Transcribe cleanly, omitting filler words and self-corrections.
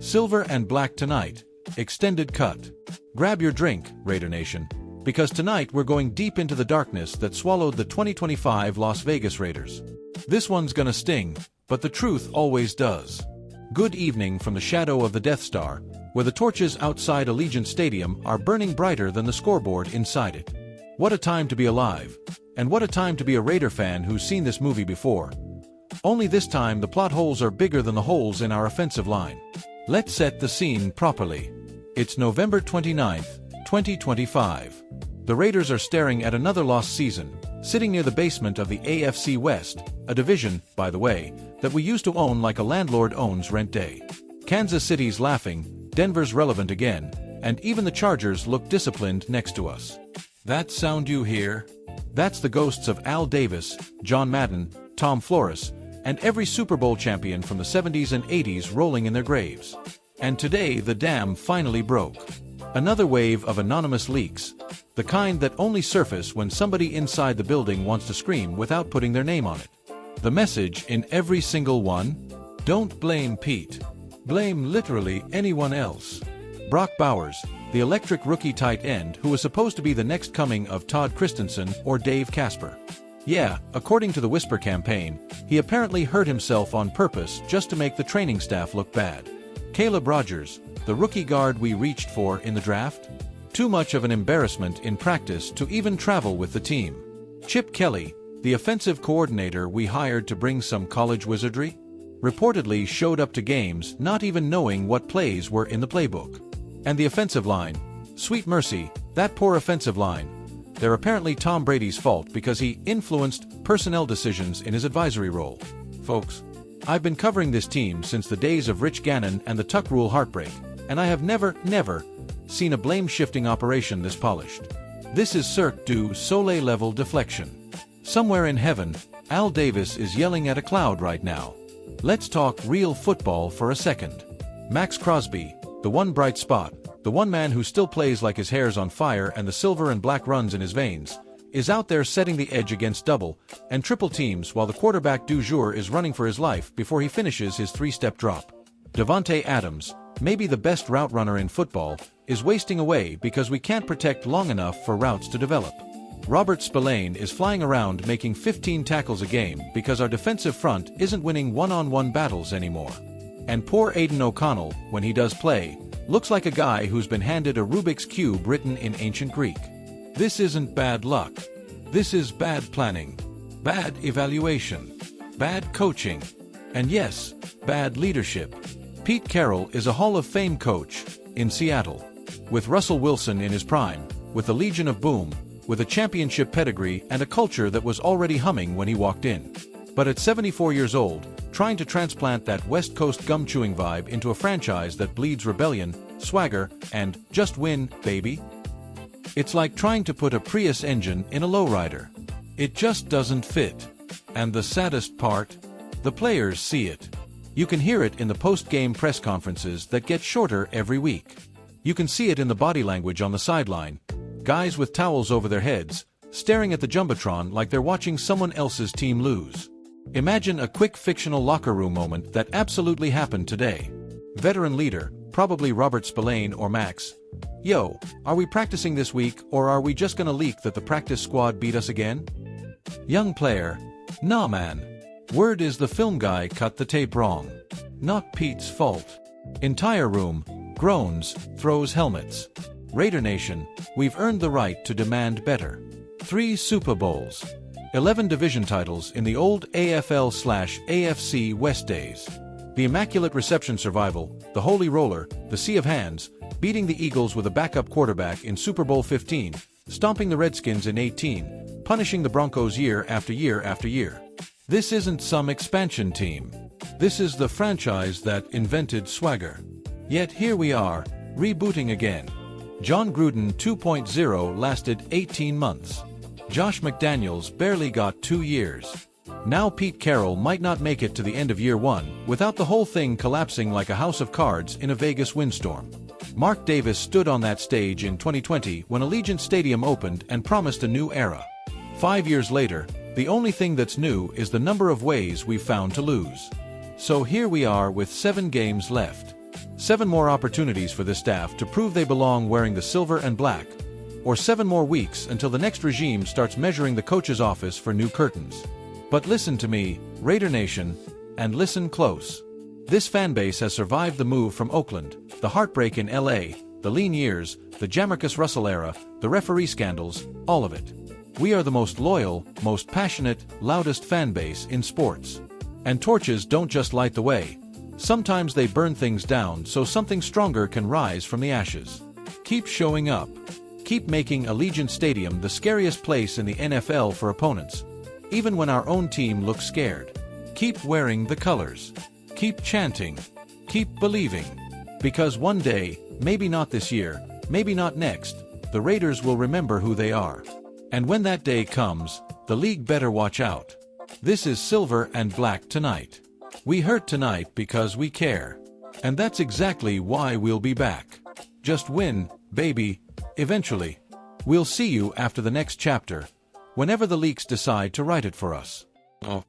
Silver and black tonight. Extended cut. Grab your drink, Raider Nation, because tonight we're going deep into the darkness that swallowed the 2025 Las Vegas Raiders. This one's gonna sting, but the truth always does. Good evening from the shadow of the Death Star, where the torches outside Allegiant Stadium are burning brighter than the scoreboard inside it. What a time to be alive. And what a time to be a Raider fan who's seen this movie before. Only this time the plot holes are bigger than the holes in our offensive line. Let's set the scene properly. It's November 29th, 2025. The Raiders are staring at another lost season, sitting near the basement of the AFC West, a division, by the way, that we used to own like a landlord owns rent day. Kansas City's laughing, Denver's relevant again, and even the Chargers look disciplined next to us. That sound you hear? That's the ghosts of Al Davis, John Madden, Tom Flores, and every Super Bowl champion from the 70s and 80s rolling in their graves. And today the dam finally broke. Another wave of anonymous leaks, the kind that only surface when somebody inside the building wants to scream without putting their name on it. The message in every single one? Don't blame Pete. Blame literally anyone else. Brock Bowers, the electric rookie tight end who was supposed to be the next coming of Todd Christensen or Dave Casper. Yeah, according to the Whisper campaign, he apparently hurt himself on purpose just to make the training staff look bad. Caleb Rogers, the rookie guard we reached for in the draft? Too much of an embarrassment in practice to even travel with the team. Chip Kelly, the offensive coordinator we hired to bring some college wizardry, reportedly showed up to games not even knowing what plays were in the playbook. And the offensive line, sweet mercy, that poor offensive line. They're apparently Tom Brady's fault because he influenced personnel decisions in his advisory role. Folks, I've been covering this team since the days of Rich Gannon and the Tuck Rule heartbreak, and I have never seen a blame-shifting operation this polished. This is Cirque du Soleil level deflection. Somewhere in heaven, Al Davis is yelling at a cloud right now. Let's talk real football for a second. Max Crosby, the one bright spot, the one man who still plays like his hair's on fire and the silver and black runs in his veins, is out there setting the edge against double and triple teams while the quarterback du jour is running for his life before he finishes his three-step drop. Davante Adams, maybe the best route runner in football, is wasting away because we can't protect long enough for routes to develop. Robert Spillane is flying around making 15 tackles a game because our defensive front isn't winning one-on-one battles anymore. And poor Aiden O'Connell, when he does play, looks like a guy who's been handed a Rubik's Cube written in ancient Greek. This isn't bad luck. This is bad planning, bad evaluation, bad coaching, and yes, bad leadership. Pete Carroll is a Hall of Fame coach in Seattle, with Russell Wilson in his prime, with the Legion of Boom, with a championship pedigree and a culture that was already humming when he walked in. But at 74 years old, trying to transplant that West Coast gum-chewing vibe into a franchise that bleeds rebellion, swagger, and just win, baby? It's like trying to put a Prius engine in a lowrider. It just doesn't fit. And the saddest part? The players see it. You can hear it in the post-game press conferences that get shorter every week. You can see it in the body language on the sideline. Guys with towels over their heads, staring at the Jumbotron like they're watching someone else's team lose. Imagine a quick fictional locker room moment that absolutely happened today. Veteran leader, probably Robert Spillane or Max. Yo, are we practicing this week or are we just gonna leak that the practice squad beat us again? Young player, nah man. Word is the film guy cut the tape wrong. Not Pete's fault. Entire room, groans, throws helmets. Raider Nation, we've earned the right to demand better. 3 Super Bowls. 11 division titles in the old AFL/AFC West days. The Immaculate Reception survival, the Holy Roller, the Sea of Hands, beating the Eagles with a backup quarterback in Super Bowl 15, stomping the Redskins in 18, punishing the Broncos year after year after year. This isn't some expansion team. This is the franchise that invented swagger. Yet here we are, rebooting again. John Gruden 2.0 lasted 18 months. Josh McDaniels barely got 2 years. Now Pete Carroll might not make it to the end of year 1 without the whole thing collapsing like a house of cards in a Vegas windstorm. Mark Davis stood on that stage in 2020 when Allegiant Stadium opened and promised a new era. 5 years later, the only thing that's new is the number of ways we've found to lose. So here we are with 7 games left. 7 more opportunities for this staff to prove they belong wearing the silver and black. Or 7 more weeks until the next regime starts measuring the coach's office for new curtains. But listen to me, Raider Nation, and listen close. This fanbase has survived the move from Oakland, the heartbreak in LA, the lean years, the Jamarcus Russell era, the referee scandals, all of it. We are the most loyal, most passionate, loudest fanbase in sports. And torches don't just light the way. Sometimes they burn things down so something stronger can rise from the ashes. Keep showing up. Keep making Allegiant Stadium the scariest place in the NFL for opponents, even when our own team looks scared. Keep wearing the colors. Keep chanting. Keep believing. Because one day, maybe not this year, maybe not next, the Raiders will remember who they are. And when that day comes, the league better watch out. This is Silver and Black Tonight. We hurt tonight because we care. And that's exactly why we'll be back. Just win, baby, eventually. We'll see you after the next chapter, whenever the leaks decide to write it for us. Oh.